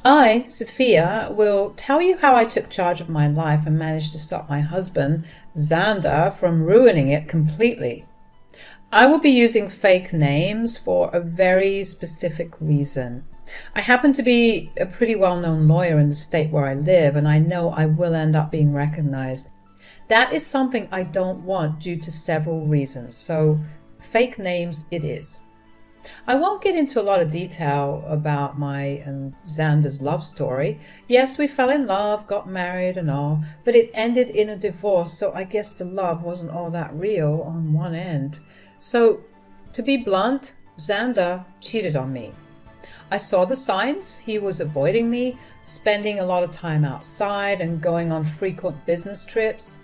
I, Sophia, will tell you how I took charge of my life and managed to stop my husband, Xander, from ruining it completely. I will be using fake names for a very specific reason. I happen to be a pretty well-known lawyer in the state where I live, and I know I will end up being recognized. That is something I don't want due to several reasons, so fake names it is. I won't get into a lot of detail about my and Xander's love story. Yes, we fell in love, got married and all, but it ended in a divorce, so I guess the love wasn't all that real on one end. So, to be blunt, Xander cheated on me. I saw the signs. He was avoiding me, spending a lot of time outside and going on frequent business trips.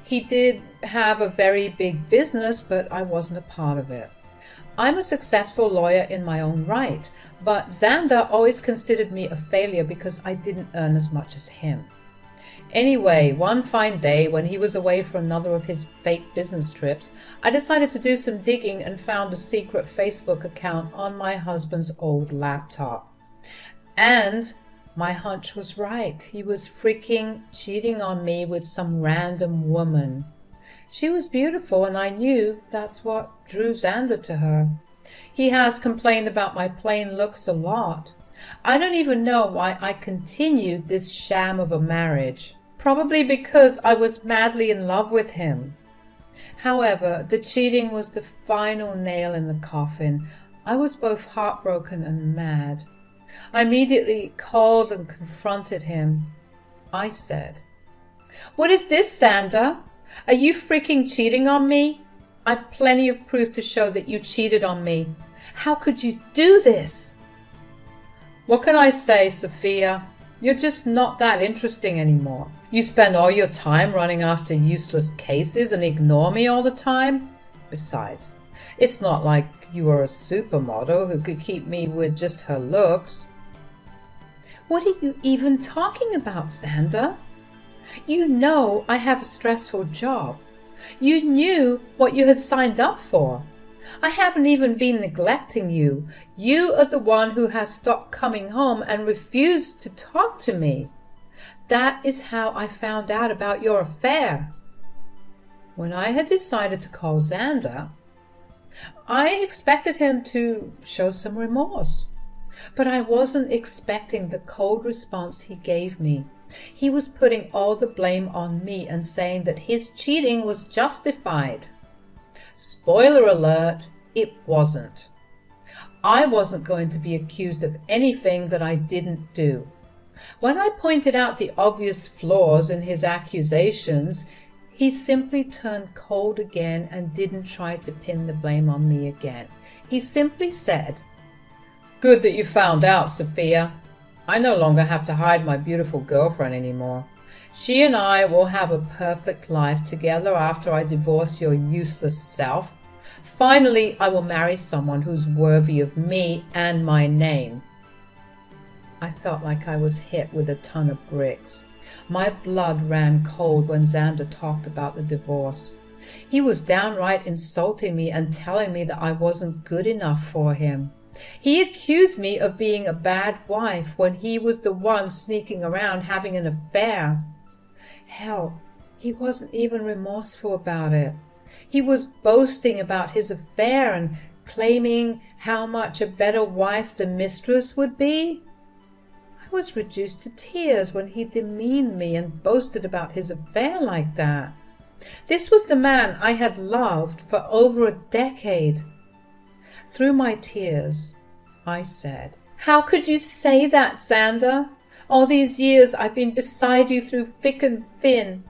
He did have a very big business, but I wasn't a part of it. I'm a successful lawyer in my own right, but Xander always considered me a failure because I didn't earn as much as him. Anyway, one fine day when he was away for another of his fake business trips, I decided to do some digging and found a secret Facebook account on my husband's old laptop. And my hunch was right. He was freaking cheating on me with some random woman. She was beautiful, and I knew that's what drew Xander to her. He has complained about my plain looks a lot. I don't even know why I continued this sham of a marriage. Probably because I was madly in love with him. However, the cheating was the final nail in the coffin. I was both heartbroken and mad. I immediately called and confronted him. I said, "What is this, Xander? Are you freaking cheating on me? I've plenty of proof to show that you cheated on me. How could you do this?" "What can I say, Sophia? You're just not that interesting anymore. You spend all your time running after useless cases and ignore me all the time. Besides, it's not like you were a supermodel who could keep me with just her looks." "What are you even talking about, Xander? You know I have a stressful job. You knew what you had signed up for. I haven't even been neglecting you. You are the one who has stopped coming home and refused to talk to me. That is how I found out about your affair." When I had decided to call Xander, I expected him to show some remorse. But I wasn't expecting the cold response he gave me. He was putting all the blame on me and saying that his cheating was justified. Spoiler alert, it wasn't. I wasn't going to be accused of anything that I didn't do. When I pointed out the obvious flaws in his accusations, he simply turned cold again and didn't try to pin the blame on me again. He simply said, "Good that you found out, Sophia. I no longer have to hide my beautiful girlfriend anymore. She and I will have a perfect life together after I divorce your useless self. Finally, I will marry someone who's worthy of me and my name." I felt like I was hit with a ton of bricks. My blood ran cold when Xander talked about the divorce. He was downright insulting me and telling me that I wasn't good enough for him. He accused me of being a bad wife when he was the one sneaking around having an affair. Hell, he wasn't even remorseful about it. He was boasting about his affair and claiming how much a better wife the mistress would be. I was reduced to tears when he demeaned me and boasted about his affair like that. This was the man I had loved for over a decade. Through my tears, I said, "How could you say that, Xander? All these years I've been beside you through thick and thin.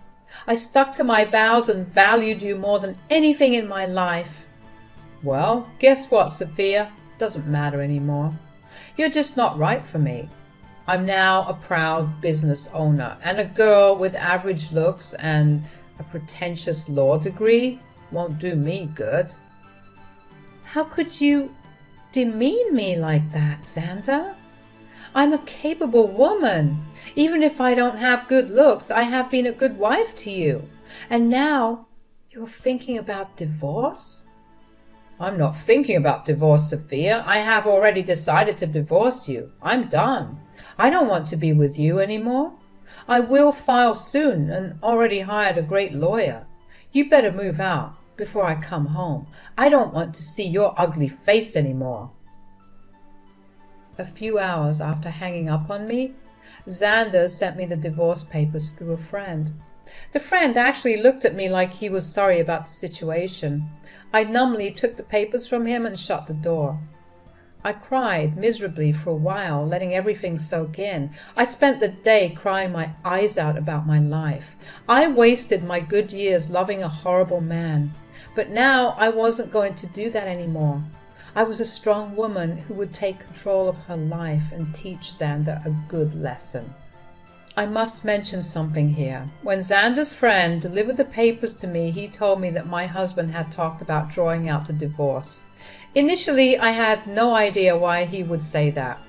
I stuck to my vows and valued you more than anything in my life." "Well, guess what, Sophia? Doesn't matter anymore. You're just not right for me. I'm now a proud business owner, and a girl with average looks and a pretentious law degree won't do me good." "How could you demean me like that, Xander? I'm a capable woman. Even if I don't have good looks, I have been a good wife to you. And now you're thinking about divorce?" I'm not thinking about divorce, Sophia. I have already decided to divorce you. I'm done. I don't want to be with you anymore. I will file soon and already hired a great lawyer. You better move out before I come home. I don't want to see your ugly face anymore. A few hours after hanging up on me, Xander sent me the divorce papers through a friend. The friend actually looked at me like he was sorry about the situation. I numbly took the papers from him and shut the door. I cried miserably for a while, letting everything soak in. I spent the day crying my eyes out about my life. I wasted my good years loving a horrible man. But now I wasn't going to do that anymore. I was a strong woman who would take control of her life and teach Xander a good lesson. I must mention something here. When Xander's friend delivered the papers to me, he told me that my husband had talked about drawing out the divorce. Initially, I had no idea why he would say that.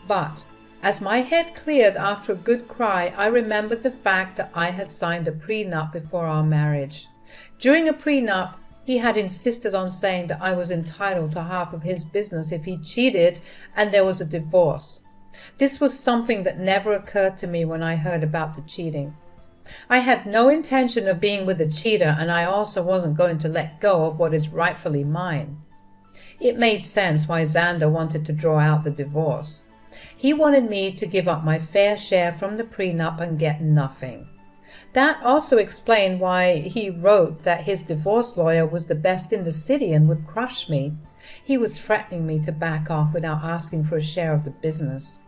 But as my head cleared after a good cry, I remembered the fact that I had signed a prenup before our marriage. During a prenup, he had insisted on saying that I was entitled to half of his business if he cheated and there was a divorce. This was something that never occurred to me when I heard about the cheating. I had no intention of being with a cheater, and I also wasn't going to let go of what is rightfully mine. It made sense why Xander wanted to draw out the divorce. He wanted me to give up my fair share from the prenup and get nothing. That also explained why he wrote that his divorce lawyer was the best in the city and would crush me. He was threatening me to back off without asking for a share of the business.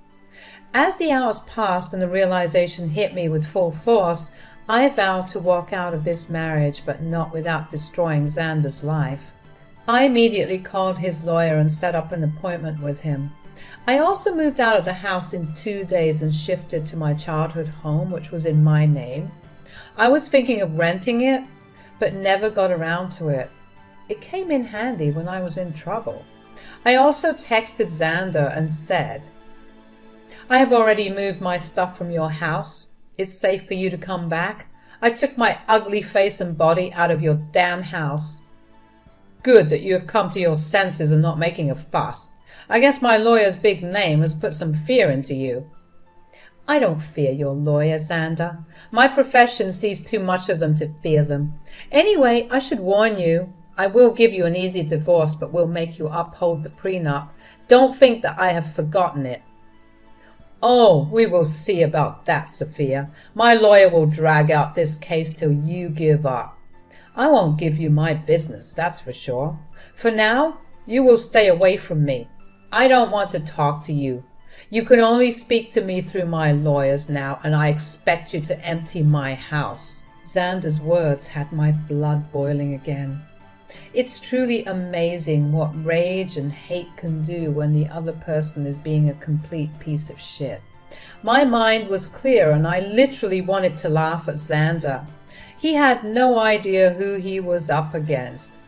As the hours passed and the realization hit me with full force, I vowed to walk out of this marriage, but not without destroying Xander's life. I immediately called his lawyer and set up an appointment with him. I also moved out of the house in 2 days and shifted to my childhood home, which was in my name. I was thinking of renting it, but never got around to it. It came in handy when I was in trouble. I also texted Xander and said, I have already moved my stuff from your house. It's safe for you to come back. I took my ugly face and body out of your damn house. Good that you have come to your senses and not making a fuss. I guess my lawyer's big name has put some fear into you. I don't fear your lawyer, Xander. My profession sees too much of them to fear them. Anyway, I should warn you, I will give you an easy divorce, but will make you uphold the prenup. Don't think that I have forgotten it. Oh, we will see about that, Sophia. My lawyer will drag out this case till you give up. I won't give you my business, that's for sure. For now, you will stay away from me. I don't want to talk to you. You can only speak to me through my lawyers now, and I expect you to empty my house. Xander's words had my blood boiling again. It's truly amazing what rage and hate can do when the other person is being a complete piece of shit. My mind was clear and I literally wanted to laugh at Xander. He had no idea who he was up against.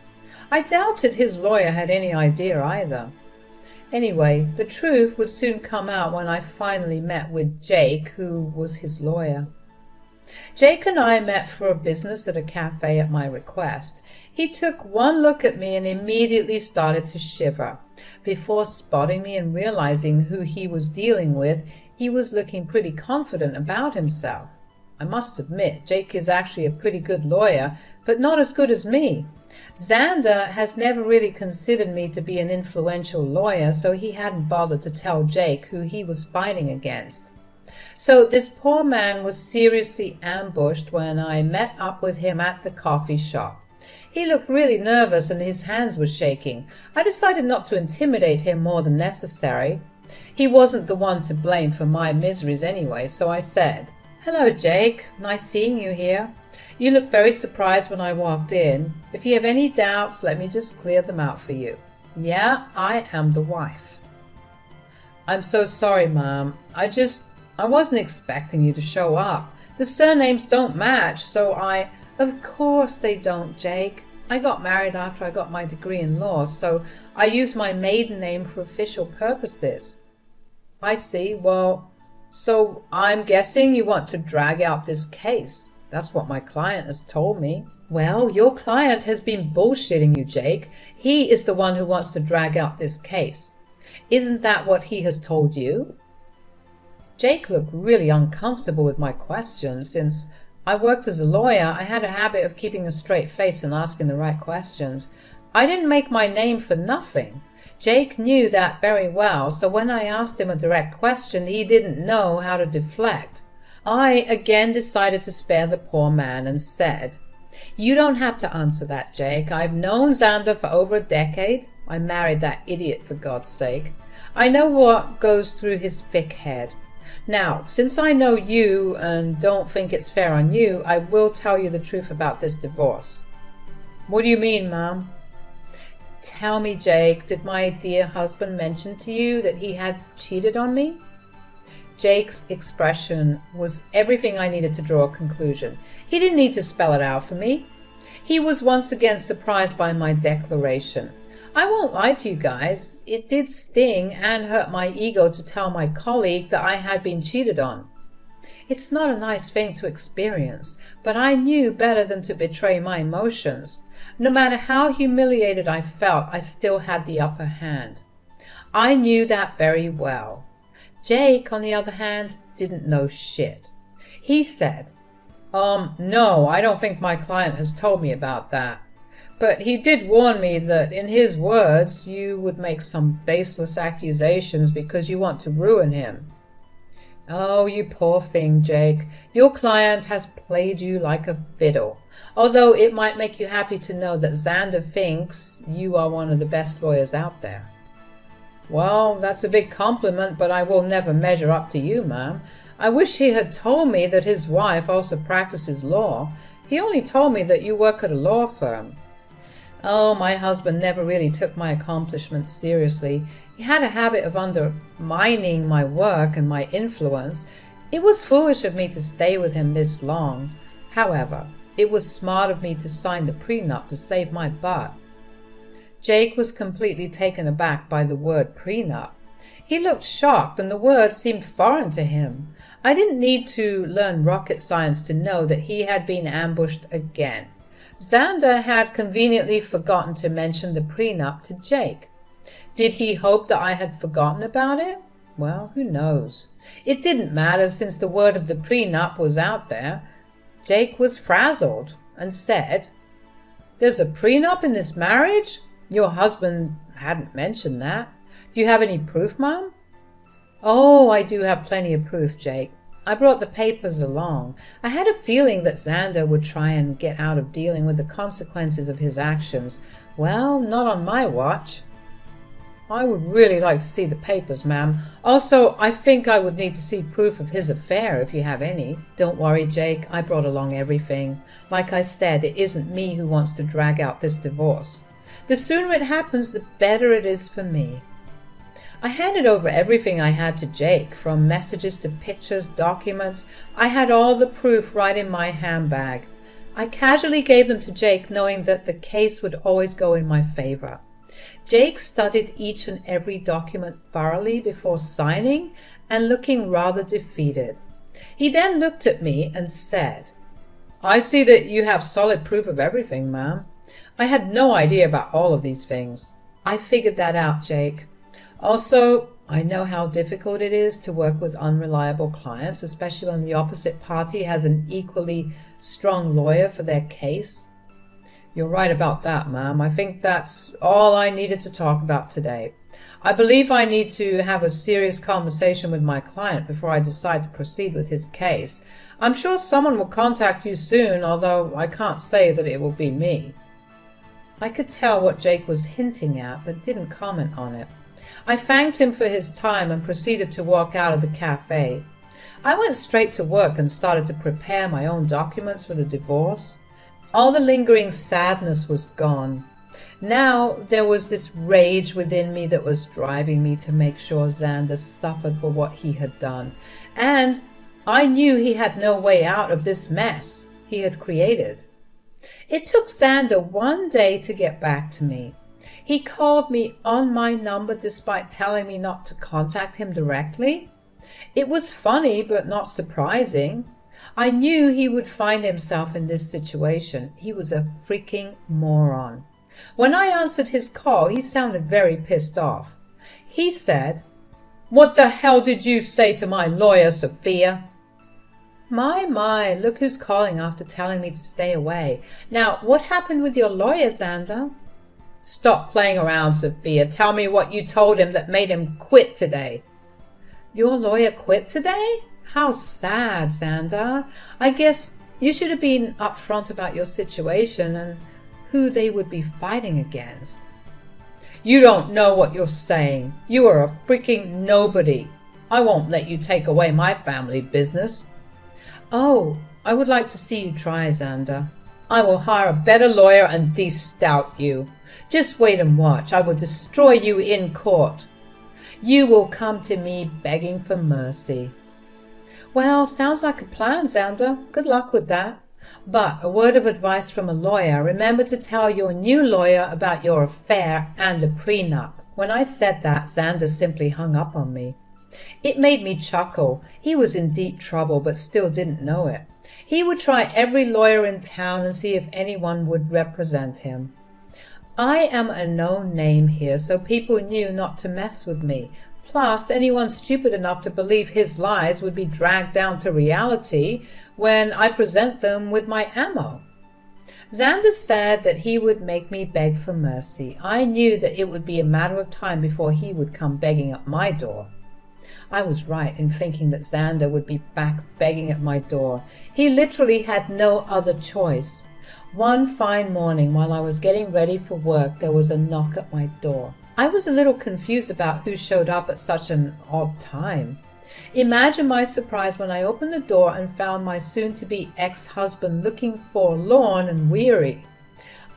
I doubted his lawyer had any idea either. Anyway, the truth would soon come out when I finally met with Jake, who was his lawyer. Jake and I met for a business at a cafe at my request. He took one look at me and immediately started to shiver. Before spotting me and realizing who he was dealing with, he was looking pretty confident about himself. I must admit, Jake is actually a pretty good lawyer, but not as good as me. Xander has never really considered me to be an influential lawyer, so he hadn't bothered to tell Jake who he was fighting against. So this poor man was seriously ambushed when I met up with him at the coffee shop. He looked really nervous and his hands were shaking. I decided not to intimidate him more than necessary. He wasn't the one to blame for my miseries anyway, so I said, "Hello, Jake. Nice seeing you here. You looked very surprised when I walked in. If you have any doubts, let me just clear them out for you. Yeah, I am the wife." "I'm so sorry, Mom. I wasn't expecting you to show up. The surnames don't match, so I—" "Of course they don't, Jake. I got married after I got my degree in law, so I used my maiden name for official purposes." "I see. Well, so I'm guessing you want to drag out this case. That's what my client has told me. Well, your client has been bullshitting you, Jake. He is the one who wants to drag out this case. Isn't that what he has told you? Jake looked really uncomfortable with my question. Since I worked as a lawyer, I had a habit of keeping a straight face and asking the right questions. I didn't make my name for nothing. Jake knew that very well, so when I asked him a direct question, he didn't know how to deflect. I again decided to spare the poor man and said, "You don't have to answer that, Jake. I've known Xander for over a decade. I married that idiot, for God's sake. I know what goes through his thick head. Now, since I know you and don't think it's fair on you, I will tell you the truth about this divorce." "What do you mean, ma'am?" "Tell me, Jake, did my dear husband mention to you that he had cheated on me?" Jake's expression was everything I needed to draw a conclusion. He didn't need to spell it out for me. He was once again surprised by my declaration. I won't lie to you guys, it did sting and hurt my ego to tell my colleague that I had been cheated on. It's not a nice thing to experience, but I knew better than to betray my emotions. No matter how humiliated I felt, I still had the upper hand. I knew that very well. Jake, on the other hand, didn't know shit. He said, "No, I don't think my client has told me about that. But he did warn me that, in his words, you would make some baseless accusations because you want to ruin him." "Oh, you poor thing, Jake. Your client has played you like a fiddle. Although it might make you happy to know that Xander thinks you are one of the best lawyers out there." "Well, that's a big compliment, but I will never measure up to you, ma'am. I wish he had told me that his wife also practices law. He only told me that you work at a law firm." "Oh, my husband never really took my accomplishments seriously. He had a habit of undermining my work and my influence. It was foolish of me to stay with him this long. However, it was smart of me to sign the prenup to save my butt." Jake was completely taken aback by the word prenup. He looked shocked, and the word seemed foreign to him. I didn't need to learn rocket science to know that he had been ambushed again. Xander had conveniently forgotten to mention the prenup to Jake. Did he hope that I had forgotten about it? Well, who knows? It didn't matter, since the word of the prenup was out there. Jake was frazzled and said, "There's a prenup in this marriage? Your husband hadn't mentioned that. Do you have any proof, Mom?" "Oh, I do have plenty of proof, Jake. I brought the papers along. I had a feeling that Xander would try and get out of dealing with the consequences of his actions. Well, not on my watch." "I would really like to see the papers, ma'am. Also, I think I would need to see proof of his affair, if you have any." "Don't worry, Jake. I brought along everything. Like I said, it isn't me who wants to drag out this divorce. The sooner it happens, the better it is for me." I handed over everything I had to Jake, from messages to pictures, documents. I had all the proof right in my handbag. I casually gave them to Jake, knowing that the case would always go in my favor. Jake studied each and every document thoroughly before signing and looking rather defeated. He then looked at me and said, "I see that you have solid proof of everything, ma'am. I had no idea about all of these things." "I figured that out, Jake. Also, I know how difficult it is to work with unreliable clients, especially when the opposite party has an equally strong lawyer for their case." "You're right about that, ma'am. I think that's all I needed to talk about today. I believe I need to have a serious conversation with my client before I decide to proceed with his case. I'm sure someone will contact you soon, although I can't say that it will be me." I could tell what Jake was hinting at, but didn't comment on it. I thanked him for his time and proceeded to walk out of the cafe. I went straight to work and started to prepare my own documents for the divorce. All the lingering sadness was gone. Now there was this rage within me that was driving me to make sure Xander suffered for what he had done. And I knew he had no way out of this mess he had created. It took Xander one day to get back to me. He called me on my number despite telling me not to contact him directly. It was funny, but not surprising. I knew he would find himself in this situation. He was a freaking moron. When I answered his call, he sounded very pissed off. He said, "What the hell did you say to my lawyer, Sophia?" My, look who's calling after telling me to stay away. Now, what happened with your lawyer, Xander? Stop playing around, Sophia. Tell me what you told him that made him quit today. Your lawyer quit today? How sad, Xander. I guess you should have been upfront about your situation and who they would be fighting against. You don't know what you're saying. You are a freaking nobody. I won't let you take away my family business. Oh, I would like to see you try, Xander. I will hire a better lawyer and de-stout you. Just wait and watch. I will destroy you in court. You will come to me begging for mercy. Well, sounds like a plan, Xander. Good luck with that. But a word of advice from a lawyer. Remember to tell your new lawyer about your affair and the prenup. When I said that, Xander simply hung up on me. It made me chuckle. He was in deep trouble, but still didn't know it. He would try every lawyer in town and see if anyone would represent him. I am a known name here, so people knew not to mess with me. Plus, anyone stupid enough to believe his lies would be dragged down to reality when I present them with my ammo. Xander said that he would make me beg for mercy. I knew that it would be a matter of time before he would come begging at my door. I was right in thinking that Xander would be back begging at my door. He literally had no other choice. One fine morning, while I was getting ready for work, there was a knock at my door. I was a little confused about who showed up at such an odd time. Imagine my surprise when I opened the door and found my soon-to-be ex-husband looking forlorn and weary.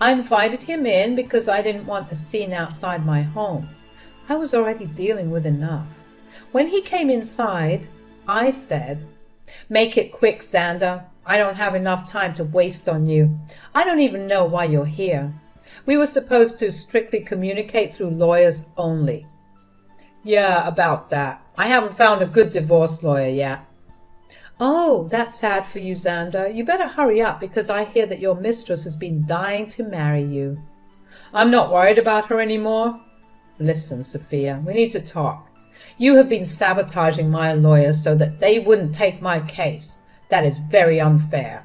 I invited him in because I didn't want a scene outside my home. I was already dealing with enough. When he came inside, I said, "Make it quick, Xander. I don't have enough time to waste on you. I don't even know why you're here. We were supposed to strictly communicate through lawyers only." "Yeah, about that. I haven't found a good divorce lawyer yet." "Oh, that's sad for you, Xander. You better hurry up because I hear that your mistress has been dying to marry you." "I'm not worried about her anymore." "Listen, Sophia, we need to talk. You have been sabotaging my lawyers so that they wouldn't take my case. That is very unfair."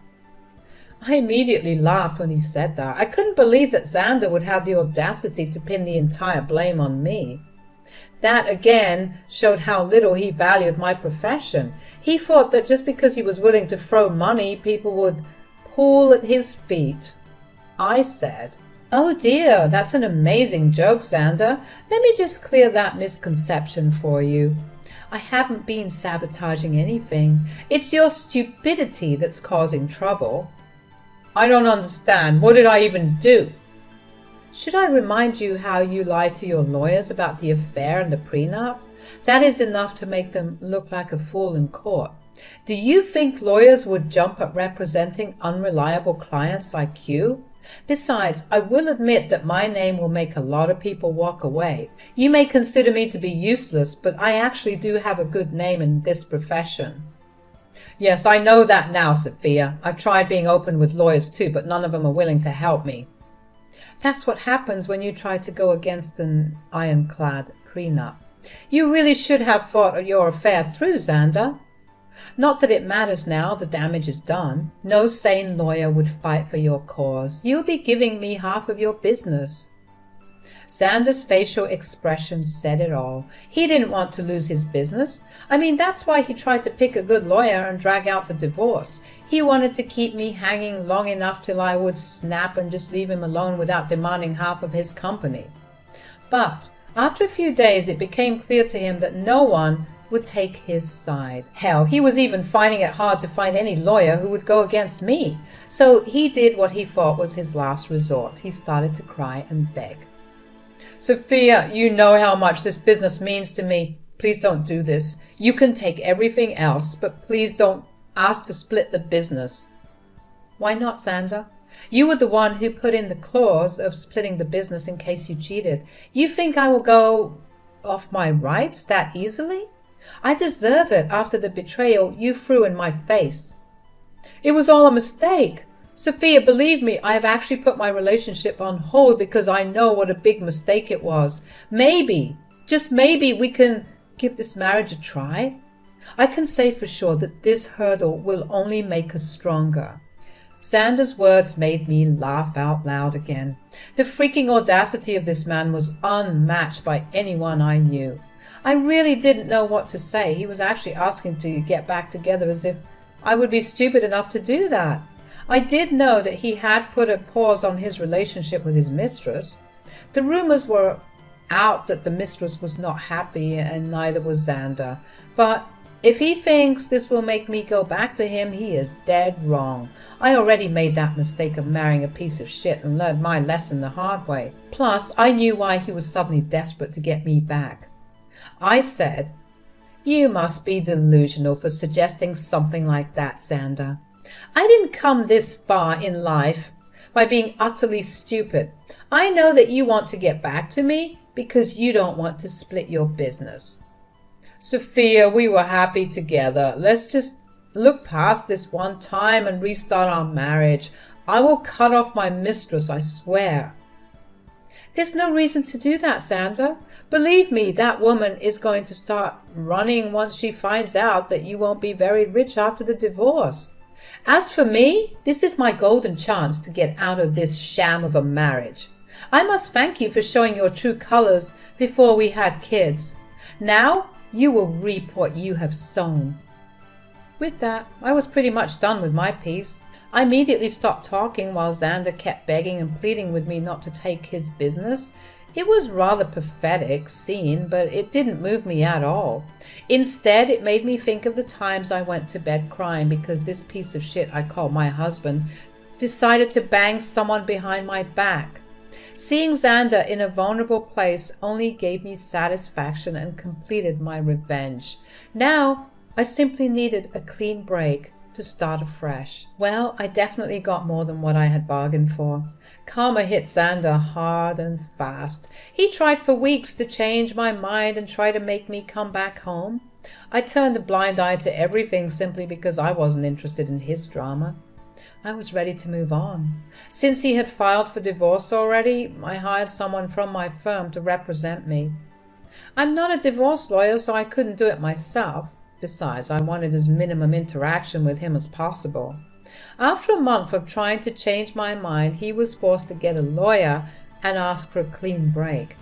I immediately laughed when he said that. I couldn't believe that Xander would have the audacity to pin the entire blame on me. That again showed how little he valued my profession. He thought that just because he was willing to throw money, people would fall at his feet. I said, "Oh dear, that's an amazing joke, Xander. Let me just clear that misconception for you. I haven't been sabotaging anything. It's your stupidity that's causing trouble." "I don't understand. What did I even do?" "Should I remind you how you lied to your lawyers about the affair and the prenup? That is enough to make them look like a fool in court. Do you think lawyers would jump at representing unreliable clients like you? Besides, I will admit that my name will make a lot of people walk away. You may consider me to be useless, but I actually do have a good name in this profession." "Yes, I know that now, Sophia. I've tried being open with lawyers too, but none of them are willing to help me." That's what happens when you try to go against an ironclad prenup. You really should have thought your affair through, Xander. Not that it matters now, the damage is done. No sane lawyer would fight for your cause. You'll be giving me half of your business. Xander's facial expression said it all. He didn't want to lose his business. I mean, that's why he tried to pick a good lawyer and drag out the divorce. He wanted to keep me hanging long enough till I would snap and just leave him alone without demanding half of his company. But after a few days, it became clear to him that no one would take his side. Hell, he was even finding it hard to find any lawyer who would go against me. So he did what he thought was his last resort. He started to cry and beg. "Sophia, you know how much this business means to me. Please don't do this. You can take everything else, but please don't ask to split the business." "Why not, Xander? You were the one who put in the clause of splitting the business in case you cheated. You think I will go off my rights that easily? I deserve it after the betrayal you threw in my face." It was all a mistake. Sophia, believe me, I have actually put my relationship on hold because I know what a big mistake it was. Maybe, just maybe, we can give this marriage a try. I can say for sure that this hurdle will only make us stronger." Xander's words made me laugh out loud again. The freaking audacity of this man was unmatched by anyone I knew. I really didn't know what to say. He was actually asking to get back together as if I would be stupid enough to do that. I did know that he had put a pause on his relationship with his mistress. The rumors were out that the mistress was not happy and neither was Xander. But if he thinks this will make me go back to him, he is dead wrong. I already made that mistake of marrying a piece of shit and learned my lesson the hard way. Plus, I knew why he was suddenly desperate to get me back. I said, "You must be delusional for suggesting something like that, Xander. I didn't come this far in life by being utterly stupid. I know that you want to get back to me because you don't want to split your business." "Sophia, we were happy together. Let's just look past this one time and restart our marriage. I will cut off my mistress, I swear." "There's no reason to do that, Xander. Believe me, that woman is going to start running once she finds out that you won't be very rich after the divorce. As for me, this is my golden chance to get out of this sham of a marriage. I must thank you for showing your true colors before we had kids. Now you will reap what you have sown." With that, I was pretty much done with my piece. I immediately stopped talking while Xander kept begging and pleading with me not to take his business. It was rather pathetic scene, but it didn't move me at all. Instead, it made me think of the times I went to bed crying because this piece of shit I call my husband decided to bang someone behind my back. Seeing Xander in a vulnerable place only gave me satisfaction and completed my revenge. Now, I simply needed a clean break to start afresh. Well, I definitely got more than what I had bargained for. Karma hit Xander hard and fast. He tried for weeks to change my mind and try to make me come back home. I turned a blind eye to everything simply because I wasn't interested in his drama. I was ready to move on. Since he had filed for divorce already, I hired someone from my firm to represent me. I'm not a divorce lawyer, so I couldn't do it myself. Besides, I wanted as minimum interaction with him as possible. After a month of trying to change my mind, he was forced to get a lawyer and ask for a clean break.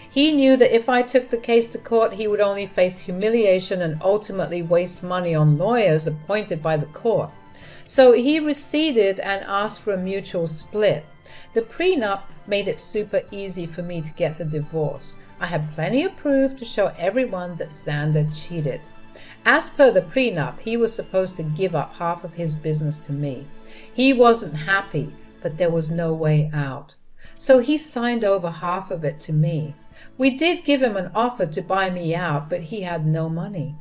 He knew that if I took the case to court, he would only face humiliation and ultimately waste money on lawyers appointed by the court. So he receded and asked for a mutual split. The prenup made it super easy for me to get the divorce. I had plenty of proof to show everyone that Xander cheated. As per the prenup, he was supposed to give up half of his business to me. He wasn't happy, but there was no way out. So he signed over half of it to me. We did give him an offer to buy me out, but he had no money.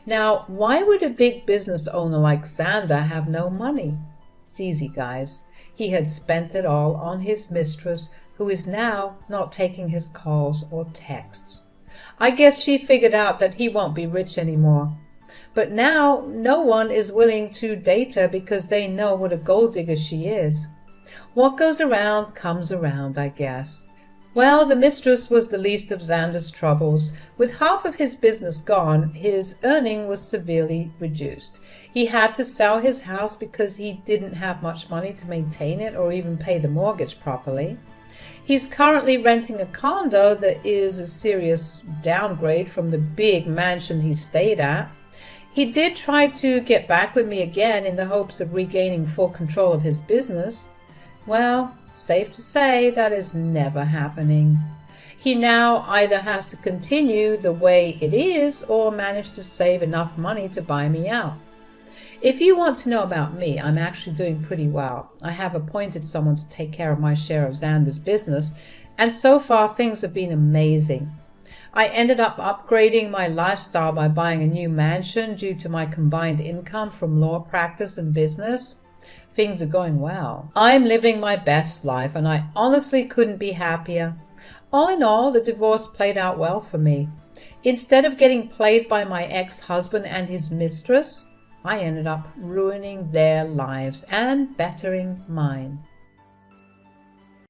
Now, why would a big business owner like Xander have no money? It's easy, guys. He had spent it all on his mistress, who is now not taking his calls or texts. I guess she figured out that he won't be rich anymore. But now no one is willing to date her because they know what a gold digger she is. What goes around comes around, I guess. Well, the mistress was the least of Xander's troubles. With half of his business gone, his earning was severely reduced. He had to sell his house because he didn't have much money to maintain it or even pay the mortgage properly. He's currently renting a condo that is a serious downgrade from the big mansion he stayed at. He did try to get back with me again in the hopes of regaining full control of his business. Well, safe to say that is never happening. He now either has to continue the way it is or manage to save enough money to buy me out. If you want to know about me, I'm actually doing pretty well. I have appointed someone to take care of my share of Xander's business, and so far things have been amazing. I ended up upgrading my lifestyle by buying a new mansion due to my combined income from law practice and business. Things are going well. I'm living my best life, and I honestly couldn't be happier. All in all, the divorce played out well for me. Instead of getting played by my ex-husband and his mistress, I ended up ruining their lives and bettering mine.